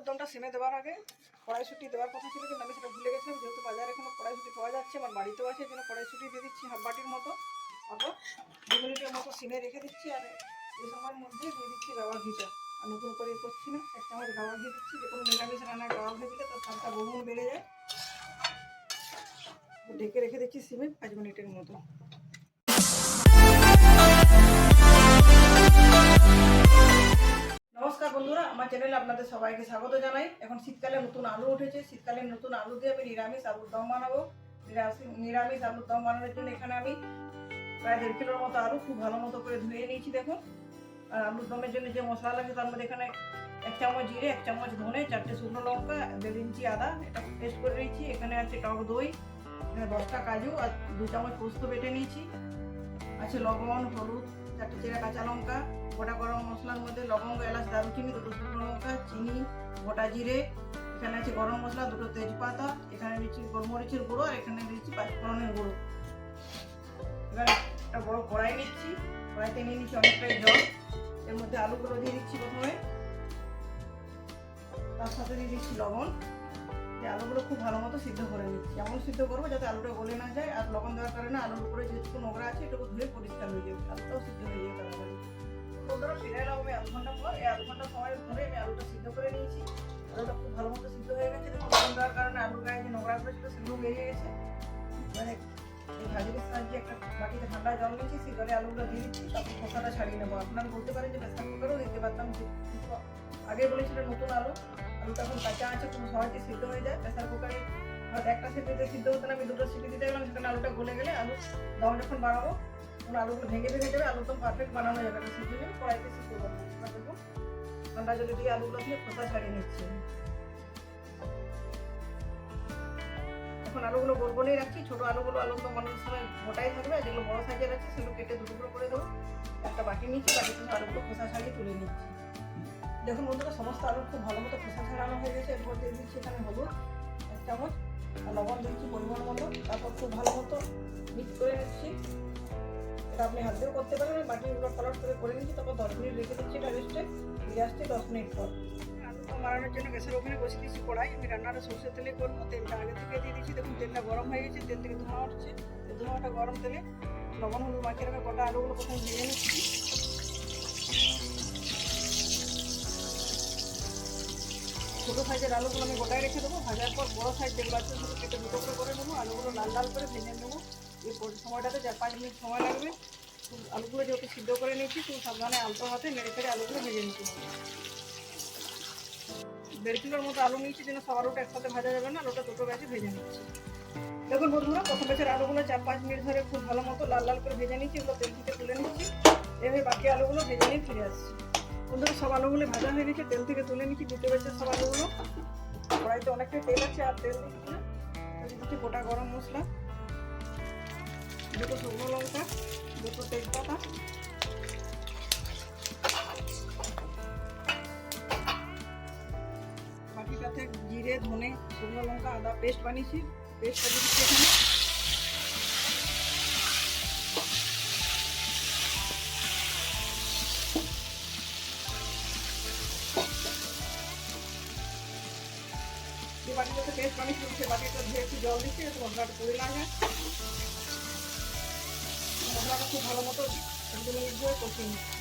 আলুর দমটা সিমে দেওয়ার আগে কড়াইশুঁটি দেওয়ার কথা ছিল, কিন্তু আমি সেটা ভুলে গেছিলাম। যেহেতু বাজারে এখনো কড়াইশুঁটি পাওয়া যাচ্ছে, আমার বাড়িতেও আছে, এই জন্য কড়াইশুঁটি দিয়ে দিচ্ছি হাফ বাটির মতো। তারপর 2 মিনিটের মতো সিমে রেখে দিচ্ছি। আর এই সময়ের মধ্যে দিয়ে দিচ্ছি গাওয়া ঘিটা। আর নতুন করে করছি না, 1 চামচ গাওয়া ঘি দিচ্ছি। যে কোনো নিরামিষ রান্নায় গাওয়া ঘি দিলে তার স্বাদটা বহুগুণ বেড়ে যায়। ঢেকে রেখে দিচ্ছি সিমে 5 মিনিটের মতো। নমস্কার বন্ধুরা, আমার চ্যানেলে আপনাদের সবাইকে স্বাগত জানাই। এখন শীতকালে নতুন আলু উঠেছে, শীতকালে নতুন আলু দিয়ে আমি নিরামিষ আলুর দম বানাবো। নিরামিষ আলুর দম বানানোর জন্য এখানে আমি প্রায় 1.5 কিলোর মতো আলু খুব ভালো মতো করে ধুয়ে নিয়েছি দেখুন। আর আলুর দমের জন্য যে মশলা লাগে তার মধ্যে এখানে 1 চামচ জিরে, 1 চামচ ধনে, 4টে শুকনো লঙ্কা, 1.5 ইঞ্চি আদা এটা পেস্ট করে নিয়েছি। এখানে আছে টক দই, এখানে 10টা কাজু আর 2 চামচ পোস্ত বেটে নিয়েছি। আছে লবণ, হলুদ, 4টে চেরা কাঁচা লঙ্কা, গোটা গরম মশলার মধ্যে লবঙ্গ, এলাচ, দারুচিনি, 2টো শুকনো লঙ্কা, চিনি, গোটা জিরে, এখানে আছে গরম মশলা, 2টো তেজপাতা, এখানে দিচ্ছি গোলমরিচের গুঁড়ো, আর এখানে দিচ্ছি পাঁচফোড়নের গুঁড়ো। এবার একটা বড় কড়াই নিচ্ছি, কড়াইতে নিয়ে নিচ্ছি অনেকটাই জল। এর মধ্যে আলুগুলো দিয়ে দিচ্ছি প্রথমে, তার সাথে দিয়ে দিচ্ছি লবণ। এই আলুগুলো খুব ভালো মতো সিদ্ধ করে নিচ্ছি। এমন সিদ্ধ করবো যাতে আলুটা গলে না যায়। আর লবণ দেওয়ার কারণে আলুর উপরে যেটুকু নোংরা আছে এটুকু ধুয়ে পরিষ্কার হয়ে যাবে, আলুটাও সিদ্ধ হয়ে যাবে তাড়াতাড়ি। বন্ধুরা ফিরে এলাম আমি আধ ঘন্টা পর। এই আধ ঘন্টা সময় ধরে আমি আলুটা সিদ্ধ করে নিয়েছি। আলুটা খুব ভালো মতো সিদ্ধ হয়ে গেছে। লবণ দেওয়ার কারণে আলুর গায়ে যে নোংরাগুলো ছিল সেগুলো বেরিয়ে গেছে। মানে এই ভাজির সাহায্যে একটা বাটিতে ঠান্ডা জল নিয়েছি, সেই জলে আলুগুলো দিয়ে দিচ্ছি। তারপর খোসাটা ছাড়িয়ে নেবো। আপনারা বলতে পারেন যে প্রেসার কুকারেও দিতে পারতাম, আগে বলেছিলেন নতুন আলুটা এখন কাঁচা আছে, খুব সহজে সিদ্ধ হয়ে যায়। প্রেসার কুকারে হয়তো একটা সিটিতে সিদ্ধ হতো না, আমি 2টো সিটি দিতে গেলাম, সেখানে আলুটা গলে গেলে আলু দম যখন বানাবো তখন আলুগুলো ভেঙে যাবে, আলু তো পারফেক্ট বানানো যাবে না। সেই জন্য কড়াইতে সিদ্ধ করবো। দেখুন ঠান্ডা জলে দিয়ে আলুগুলো দিয়ে খোসা ছাড়িয়ে নিচ্ছি। এখন আলুগুলো গোল গোলেই রাখছি। ছোটো আলুগুলো আলু তো বানানোর সময় গোটাই থাকবে, আর যেগুলো বড় সাইজের আছে সেগুলো কেটে 2 টুকরো করে দেবো। একটা বাটি নিচ্ছি, বাটিতে আলুগুলো খোসা ছাড়িয়ে তুলে নিচ্ছি। দেখুন বন্ধুরা সমস্ত আলু খুব ভালো মতো খোসা ছাড়ানো হয়ে গেছে। এরপর দিয়ে দিচ্ছি এখানে হলুদ 1 চামচ, আর লবণ দিচ্ছি পরিমাণ মতো। তারপর খুব ভালো মতো মিক্স করে নিচ্ছি। এটা আপনি হাত দিয়েও করতে পারেন। বাটিগুলো কালার করে নিচ্ছি। তারপর 10 মিনিট রেখে দিচ্ছি এটা রেস্টে। ফিরে আসছি 10 মিনিট পর। আলু দম বানানোর জন্য গ্যাসের ওভেনে বসিয়ে দিচ্ছি কড়াই। আমি রান্নাটা সরষের তেলে করবো। তেলটা আগে থেকে দিয়ে দিচ্ছি। দেখুন তেলটা গরম হয়ে গেছে, তেল থেকে ধোঁয়া উঠছে। এই ধোঁয়াটা গরম তেলে লবণ হলুদ মাখিয়ে রাখা গোটা আলুগুলো প্রথমে ভেজে নিচ্ছি। ছোটো সাইজের আলুগুলো আমি গোটায় রেখে দেবো। ভাজার পর বড়ো সাইজ যেগুলো আছে সেগুলো কেটে 2 টুকরো করে নেবো। আলুগুলো লাল লাল করে ভেজে নেবো। এই সময়টাতে 4-5 মিনিট সময় লাগবে। আলুগুলো যেহেতু সিদ্ধ করে নিচ্ছি, খুব সাবধানে আলতো হাতে নেড়ে ফেড়ে আলুগুলো ভেজে নিতে হবে। 1.5 কিলোর মতো আলু নিচ্ছি, যেন সব আলুটা একসাথে ভাজা যাবে না, আলুটা 2টো ব্যাচে ভেজে নিচ্ছি। দেখুন বন্ধুরা প্রথম ব্যাচের আলুগুলো 4-5 মিনিট ধরে খুব ভালো মতো লাল লাল করে ভেজে নিচ্ছি। এগুলো তেল থেকে তুলে নিচ্ছি। এভাবে বাকি আলুগুলো ভেজে নিয়ে ফিরে আসছি। বন্ধুরা সব আলুগুলো ভাজা হয়ে গেছে, তেল থেকে তুলে নিচ্ছি। 2টো ব্যাচের সব আলুগুলো। কড়াইতে অনেকটাই তেল আছে, আর তেল দিচ্ছি গোটা গরম মশলা, 2টো শুকনো লঙ্কা, 2টো তেজপাতা, বাকিটাতে জিরে, ধনে, শুকনো লঙ্কা, আদা পেস্ট বানিয়েছি, পেস্টটা দিচ্ছি এখানে। যে বাটিটাতে পেস্ট বানিয়েছি সেই বাটিটা ধুয়ে একটু জল দিচ্ছি, যাতে মশলাটা পুড়ে না যায়। মশলাটা খুব ভালো মতো 1-2 মিনিট ধরে কষিয়ে নিচ্ছি।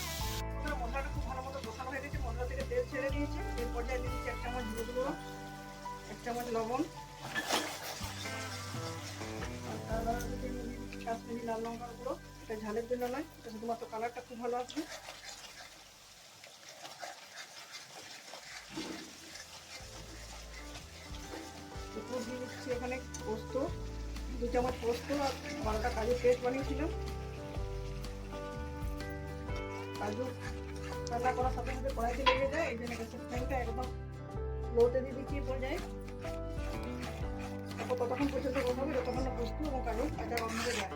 মশলাটা খুব ভালো মতো কষানো হয়ে গেছে, মশলা থেকে তেল ছেড়ে দিয়েছে। এর পর্যায়ে দিচ্ছি 1 চামচ হলুদ গুঁড়ো, 1 চামচ লবণ, কাশ্মীরি লাল লঙ্কার গুঁড়ো। এটা ঝালের জন্য নয়, এটা শুধুমাত্র কালারটা খুব ভালো আসবে। এরপর দিয়ে দিচ্ছি এখানে পোস্ত, 2 চামচ পোস্ত আর 12টা কাজু পেস্ট বানিয়েছিলাম। কাজু রান্না করার সাথে সাথে কড়াইতে লেগে যায়, এই জন্য গ্যাসের ফ্লেমটা একদম লোতে দিয়ে দিচ্ছি। পর্যায়ে তারপর ততক্ষণ পর্যন্ত বসাবো যতক্ষণ না পোস্ত এবং কাজু কাঁচা গন্ধটা যায়।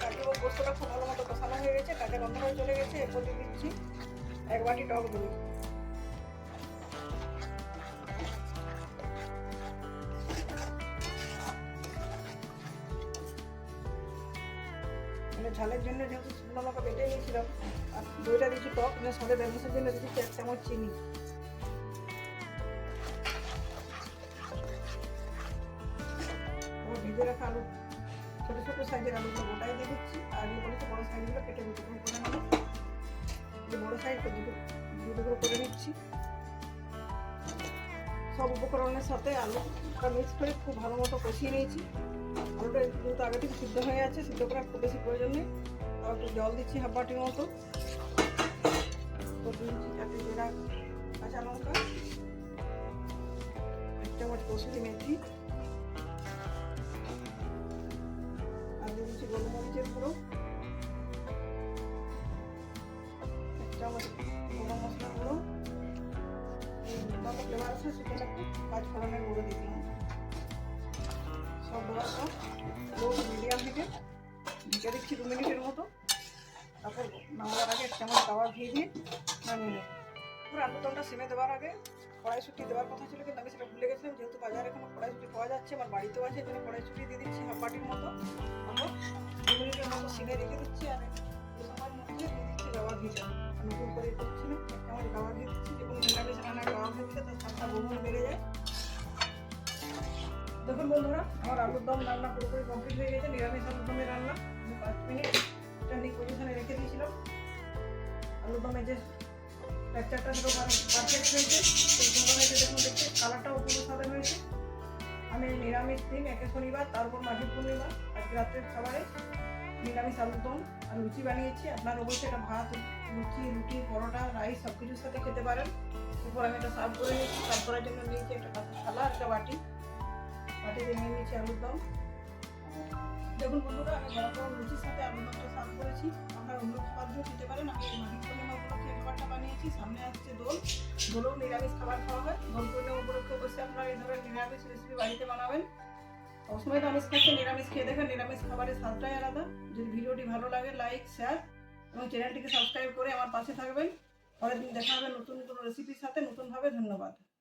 কাজু এবং পোস্তটা খুব ভালো মতো কষানো হয়ে গেছে, কাঁচা গন্ধটাও চলে গেছে। এরপর দিয়ে দিচ্ছি 1 বাটি টক দই। মানে ঝালের জন্য যেহেতু শুকনো লঙ্কা বেটে নিয়েছিলাম, আর দইটা দিচ্ছি টক, স্বাদে ব্যালেন্সের জন্য দিচ্ছি 1 চামচ চিনি। ভেজে রাখা আলু, ছোটো ছোটো সাইজের আলুগুলো গোটাই দিয়ে দিচ্ছি। আর আগে বলেছি বড়ো সাইজগুলো কেটে দুটো করে নেবো। বড়ো সাইজটা দুটো করে নিচ্ছি। সব উপকরণের সাথে আলুটা মিক্স করে খুব ভালো মতো কষিয়ে নিয়েছি। আলুটা যেহেতু আগে থেকে সিদ্ধ হয়ে আছে, সিদ্ধ করার খুব বেশি প্রয়োজন নেই। তাও একটু জল দিচ্ছি হাফ বাটির মতো। দিচ্ছি চারটে জিরা, কাঁচা লঙ্কা, 1 চামচ কসুরি মেথি, আর দিচ্ছি গোলমরিচের গুঁড়ো, 1 চামচ গরম মশলা গুঁড়ো, যত ফ্লেভার আছে সেখানে একটু 5 ফোড়নের গুঁড়ো দিলাম। সব দেওয়ার পর লো মিডিয়াম থেকে ঢেকে দিচ্ছি 2 মিনিটের মতো। তারপর নামাবার আগে 1 চামচ গাওয়া ঘি দিয়ে নামিয়ে নেব। পুরো আলুর দমটা সিমে দেওয়ার আগে কড়াইশুঁটি দেওয়ার কথা ছিল, কিন্তু আমি সেটা ভুলে গেছিলাম। যেহেতু বাজারে এখনো কড়াইশুঁটি পাওয়া যাচ্ছে, আমার বাড়িতেও আছে, জন্য কড়াইশুঁটি দিয়ে দিচ্ছি হাফ বাটির মতো। তারপর 2 মিনিটের মতো সিমে রেখে দিচ্ছি। আর এই সময়ের মধ্যে দিয়ে দিচ্ছি গাওয়া ঘিটা। নতুন করে করছি না, 1 চামচ গাওয়া ঘি দিচ্ছি। যে কোনো নিরামিষ রান্নায় গাওয়া ঘি দিলে তার স্বাদটা বহুগুণ বেড়ে যায়। দেখুন বন্ধুরা, আমার আলুর দম রান্না পুরোপুরি কমপ্লিট হয়ে গেছে। নিরামিষ আলুর দমের রান্না আমি 5 মিনিট স্ট্যান্ডিং পজিশনে রেখে দিয়েছিলাম। আলুর দমে যে টেক্সচারটা সেটা পারফেক্ট হয়েছে, খুব সুন্দর হয়েছে। দেখুন, দেখতে কালারটাও পুরো সাদা হয়েছে। আমি নিরামিষ দিন, একে শনিবার, তারপর মাঘী পূর্ণিমা, আজকে রাত্রের খাবারে নিরামিষ আলুর দম আর লুচি বানিয়েছি। আপনারা অবশ্যই এটা ভাত, লুচি, রুটি, পরোটা, রাইস সব কিছুর সাথে খেতে পারেন। এরপর আমি এটা সার্ভ করে নিয়েছি। সার্ভ করার জন্য নিয়েছি একটা কাঁচা থালা, একটা বাটিতে নিয়ে নিয়েছি আলুর দম। দেখুন বন্ধুরা, আমি গরম গরম লুচির সাথে আলুর দমটা সার্ভ করেছি। আপনারা অন্য খাবার দিয়েও খেতে পারেন। আমি এই মাঘী পূর্ণিমা উপলক্ষে খাবারটা বানিয়েছি। সামনে আসছে দোলেও নিরামিষ খাবার খাওয়া হয়। দোল পূর্ণিমা উপলক্ষে অবশ্যই আপনারা এই ধরনের নিরামিষ রেসিপি বাড়িতে বানাবেন। সবসময় তো আমিষ খাচ্ছেন, নিরামিষ খেয়ে দেখেন, নিরামিষ খাবারের স্বাদটাই আলাদা। যদি ভিডিওটি ভালো লাগে, লাইক, শেয়ার এবং চ্যানেলটিকে সাবস্ক্রাইব করে আমার পাশে থাকবেন। পরের দিন দেখা হবে নতুন কোনো রেসিপির সাথে, নতুনভাবে। ধন্যবাদ।